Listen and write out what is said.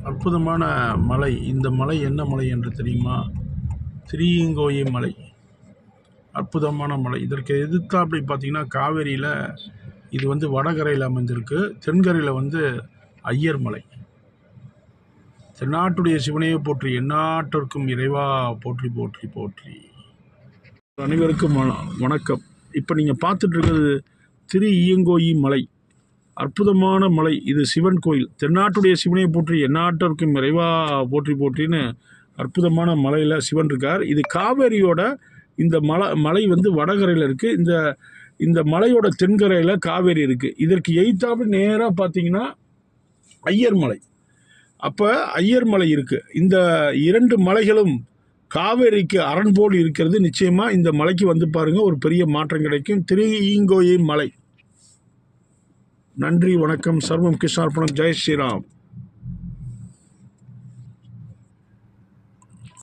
அற்புதமான மலை. இந்த மலை என்ன மலை என்று தெரியுமா? திரியங்கோயை மலை. அற்புதமான மலை. இதற்கு எதிர்த்தாப்படி பார்த்தீங்கன்னா காவேரியில் இது வந்து வடகரையில் அமைந்திருக்கு. தென்கரையில் ஐயர் மலை. தென்னாட்டுடைய சிவனையை போற்றி, எந்நாட்டிற்கும் இறைவா போற்றி போற்றி போற்றி. அனைவருக்கும் வணக்கம். இப்போ நீங்கள் பார்த்துட்டு இருக்கிறது திரியங்கோயி மலை. அற்புதமான மலை. இது சிவன் கோயில். தென்னாட்டுடைய சிவனையை போற்றி, எந்நாட்டிற்கும் இறைவா போற்றி போற்றின்னு அற்புதமான மலையில் சிவன் இருக்கார். இது காவேரியோட இந்த மலை வடகரையில் இருக்குது. இந்த மலையோட தென்கரையில் காவேரி இருக்குது. இதற்கு எய்த்தாப்புல நேராக பார்த்தீங்கன்னா ஐயர் மலை. அப்போ ஐயர் மலை இருக்குது. இந்த இரண்டு மலைகளும் காவேரிக்கு அரண் போல் இருக்கிறது. நிச்சயமாக இந்த மலைக்கு பாருங்கள், ஒரு பெரிய மாற்றம் கிடைக்கும். திரியங்கோயை மலை. நன்றி, வணக்கம். சர்வம் கிருஷ்ணார்ப்பணம். ஜெய் ஸ்ரீராம்.